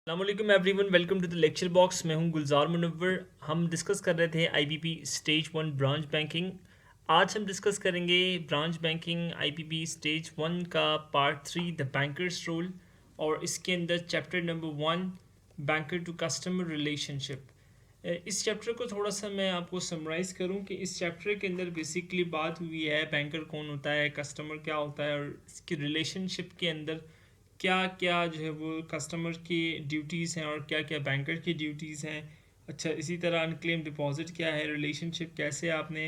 अस्सलामुअलैकुम everyone, welcome to the lecture box. मैं हूं गुलजार मुनव्वर। हम डिस्कस कर रहे थे IBP stage one branch banking. आज हम डिस्कस करेंगे branch banking IBP stage one का part three, the bankers role, और इसके अंदर chapter number one, banker to customer relationship. इस चैप्टर को थोड़ा सा मैं आपको समराइज़ करूं कि इस चैप्टर के अंदर बेसिकली बात हुई है बैंकर कौन होता है, कस्टमर क्या होता है, और इसकी रिलेशनशिप के अंदर क्या क्या जो है वो कस्टमर की ड्यूटीज़ हैं और क्या क्या बैंकर की ड्यूटीज़ हैं। अच्छा, इसी तरह अनक्लेम डिपॉजिट क्या है, रिलेशनशिप कैसे आपने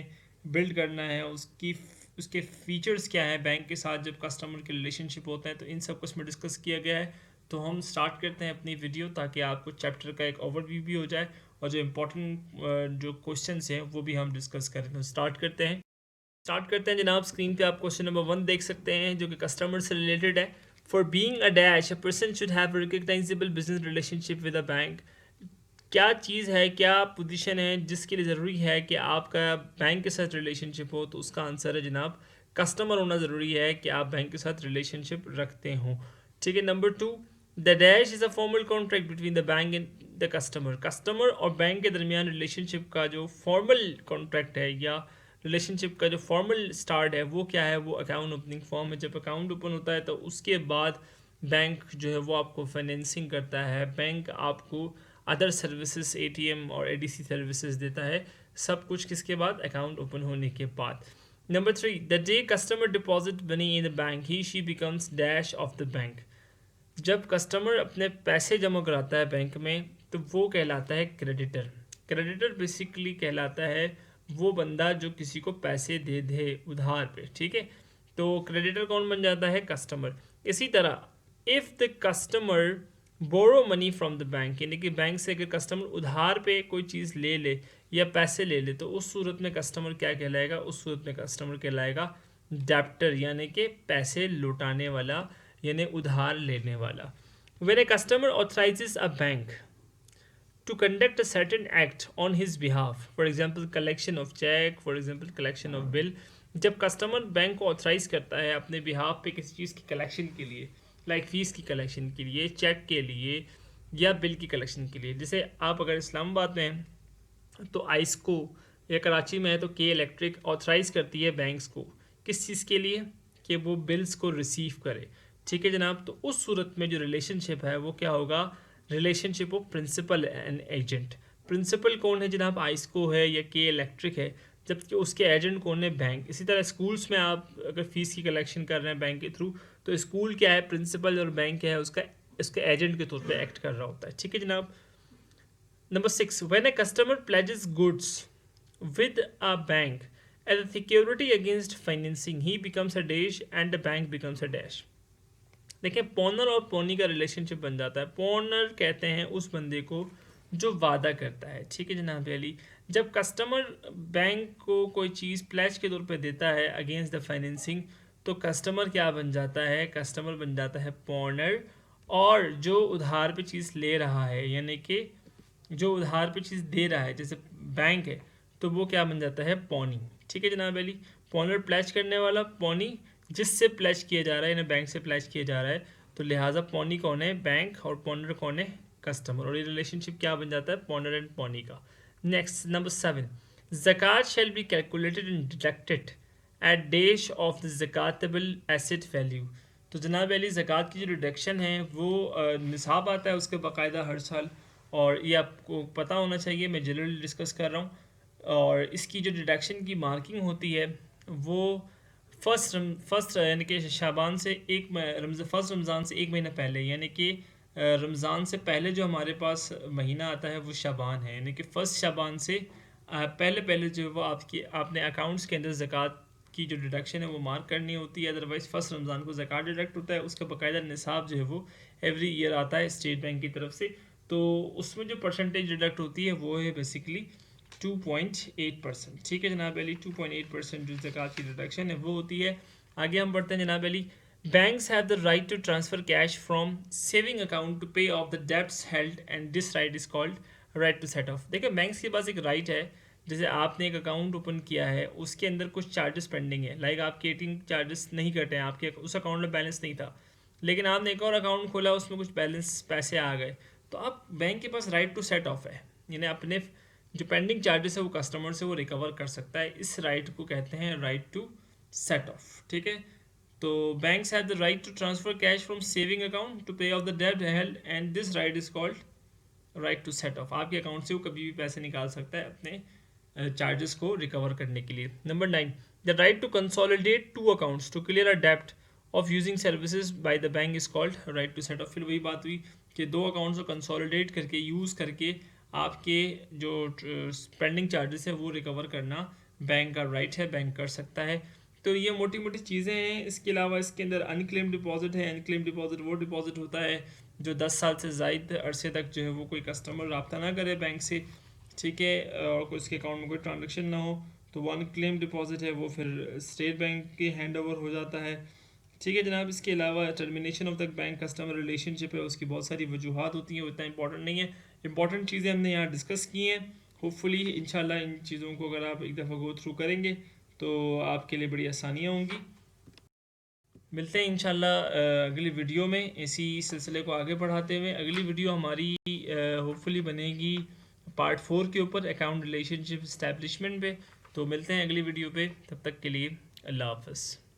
बिल्ड करना है, उसके फीचर्स क्या है बैंक के साथ जब कस्टमर के रिलेशनशिप होता है, तो इन सब कुछ में डिस्कस किया गया है। तो हम स्टार्ट करते हैं अपनी वीडियो ताकि आपको चैप्टर का एक ओवरव्यू भी हो जाए और जो इम्पोर्टेंट जो क्वेश्चंस हैं वो भी हम डिस्कस करें। तो स्टार्ट करते हैं जनाब। स्क्रीन पे आप क्वेश्चन नंबर वन देख सकते हैं जो कि कस्टमर से रिलेटेड है। For being a dash, a person should have recognisable business relationship with a bank. क्या चीज़ है, क्या पोजीशन है जिसके लिए ज़रूरी है कि आपका बैंक के साथ रिलेशनशिप हो? तो उसका आंसर है जनाब, कस्टमर होना ज़रूरी है कि आप बैंक के साथ रिलेशनशिप रखते हों। ठीक है। Number two, the dash is a formal contract between the bank and the customer. Customer और बैंक के दरमियान रिलेशनशिप का जो फॉर्मल कॉन्ट्रैक्ट है या रिलेशनशिप का जो फॉर्मल स्टार्ट है वो क्या है? वो अकाउंट ओपनिंग फॉर्म है। जब अकाउंट ओपन होता है तो उसके बाद बैंक जो है वो आपको फाइनेंसिंग करता है, बैंक आपको अदर सर्विसेज एटीएम और एडीसी सर्विसेज देता है। सब कुछ किसके बाद? अकाउंट ओपन होने के बाद। Number three, the day customer deposit money in the bank he she becomes dash of the bank. जब कस्टमर अपने पैसे जमा कराता है बैंक में तो वो कहलाता है क्रेडिटर। क्रेडिटर बेसिकली कहलाता है वो बंदा जो किसी को पैसे दे दे उधार पे। ठीक है। तो क्रेडिटर कौन बन जाता है? कस्टमर। इसी तरह if the customer borrow money from the bank, यानी कि बैंक से अगर कस्टमर उधार पे कोई चीज़ ले ले या पैसे ले ले तो उस सूरत में कस्टमर क्या कहलाएगा? उस सूरत में कस्टमर कहलाएगा डेप्टर, यानी कि पैसे लौटाने वाला, यानी उधार लेने वाला। When a customer authorizes a bank to conduct a certain act on his behalf, for example collection of check, for example collection of bill, जब कस्टमर बैंक को ऑथराइज करता है अपने बिहाफ पे किसी चीज़ की कलेक्शन के लिए, लाइक फीस की कलेक्शन के लिए, चेक के लिए, या बिल की कलेक्शन के लिए। जैसे आप अगर इस्लामाबाद में हैं तो आइसको, या कराची में है तो के इलेक्ट्रिक ऑथराइज़ करती है बैंक्स को किस चीज़ के लिए? कि वो बिल्स को रिसीव करे। ठीक है जनाब। तो उस सूरत में जो रिलेशनशिप है वो क्या होगा? Relationship of principal and agent. Principal कौन है जनाब? आइसको है या के इलेक्ट्रिक है, जबकि उसके एजेंट कौन है? बैंक। इसी तरह स्कूल्स में आप अगर फ़ीस की कलेक्शन कर रहे हैं बैंक के थ्रू, तो स्कूल क्या है? प्रिंसिपल, और बैंक क्या है? उसका एजेंट के तौर पे एक्ट कर रहा होता है। ठीक है जनाब। Number six, when a customer pledges goods with a bank as a security against financing, he becomes a dash and the bank becomes a dash. देखिए, पॉनर और पोनी का रिलेशनशिप बन जाता है। पॉनर कहते हैं उस बंदे को जो वादा करता है। ठीक है जनाब अली। जब कस्टमर बैंक को कोई चीज़ प्लेज के तौर पे देता है अगेंस्ट द फाइनेंसिंग, तो कस्टमर क्या बन जाता है? कस्टमर बन जाता है पॉनर। और जो उधार पे चीज़ ले रहा है, यानी कि जो उधार पे चीज़ दे रहा है, जैसे बैंक है, तो वो क्या बन जाता है? पौनी। ठीक है जनाब अली। पॉनर प्लेज करने वाला, पौनी जिससे प्लेज किया जा रहा है, यानी बैंक से प्लेज किया जा रहा है, तो लिहाजा पौनी कौन है? बैंक। और पॉनर कौन है? कस्टमर। और ये रिलेशनशिप क्या बन जाता है? पॉनर एंड पौनी का। नेक्स्ट, नंबर सेवन, ज़कात shall be calculated and deducted at dash of the ज़कातबल एसेट वैल्यू। तो जनाब अली, ज़कात की जो डिडक्शन है वो निसाब आता है उसके बाकायदा हर साल, और ये आपको पता होना चाहिए, मैं जनरली डिस्कस कर रहा हूँ। और इसकी जो डिडक्शन की मार्किंग होती है वो फर्स्ट यानी कि शाबान से फर्स्ट रमज़ान से एक महीना पहले, यानी कि रमज़ान से पहले जो हमारे पास महीना आता है वो शाबान है, यानी कि फ़र्स्ट शाबान से पहले पहले जो है वो आपने अकाउंट्स के अंदर ज़कात की जो डिडक्शन है वो मार्क करनी होती है। अदरवाइज़ फ़र्स्ट रमज़ान को ज़कात डिडक्ट होता है, उसका बाकायदा निसाब जो है वो एवरी ईयर आता है स्टेट बैंक की तरफ से। तो उसमें जो परसेंटेज डिडक्ट होती है वो है बेसिकली 2.8%। ठीक है जनाब अली। 2.8% जो ज़कात की डिडक्शन है वो होती है। आगे हम बढ़ते हैं जनाब Ali. Banks have the right to transfer cash from saving account to pay off the debts held and this right is called right to set off. देखिए, बैंक्स के पास एक राइट है। जैसे आपने एक अकाउंट ओपन किया है, उसके अंदर कुछ चार्जेस पेंडिंग है, लाइक आपके एटीएम चार्जेस नहीं कटे हैं, आपके उस अकाउंट में बैलेंस नहीं था, लेकिन आपने एक और अकाउंट खोला, उसमें कुछ बैलेंस पैसे आ गए, तो आप बैंक के पास राइट टू सेट ऑफ है, यानी अपने जो पेंडिंग चार्जेस है वो कस्टमर से वो रिकवर कर सकता है। इस राइट को कहते हैं राइट टू सेट ऑफ, ठीक है। तो banks have the right to transfer cash from saving account to pay off the डेब्ट held and this right is called right to set off. आपके अकाउंट से वो कभी भी पैसे निकाल सकता है अपने चार्जेस को रिकवर करने के लिए। Number 9, the right to consolidate two accounts to clear a डेब्ट off using services by the bank is called right to set off. फिर वही बात हुई कि दो अकाउंट्स को कंसोलिडेट करके यूज़ करके आपके जो पेंडिंग चार्जेस है वो रिकवर करना बैंक का राइट है, बैंक कर सकता है। तो ये मोटी मोटी चीज़ें हैं। इसके अलावा इसके अंदर अनक्लेम डिपॉजिट है। अनक्लेम डिपॉजिट वो डिपॉजिट होता है जो 10 साल से ज़ायद अरसे तक जो है वो कोई कस्टमर रब्ता ना करे बैंक से, ठीक है, और कोई उसके अकाउंट में कोई ट्रांजेक्शन ना हो, तो वो अनक्लेम डिपॉजिट है वो फिर स्टेट बैंक के हैंड ओवर हो जाता है, ठीक है जनाब। इसके अलावा termination of the bank customer relationship है, उसकी बहुत सारी वजूहत होती हैं, वो इतना इंपॉर्टेंट नहीं है। इंपॉर्टेंट चीज़ें हमने यहाँ डिस्कस की हैं। होपफुली इंशाल्लाह इन चीज़ों को अगर आप एक दफ़ा गो थ्रू करेंगे तो आपके लिए बड़ी आसानियाँ होंगी। मिलते हैं इंशाल्लाह अगली वीडियो में इसी सिलसिले को आगे बढ़ाते हुए। अगली वीडियो हमारी होपफुली बनेगी पार्ट 4 के ऊपर, अकाउंट रिलेशनशिप इस्टेब्लिशमेंट पे। तो मिलते हैं अगली वीडियो पे, तब तक के लिए अल्लाह हाफ़िज़।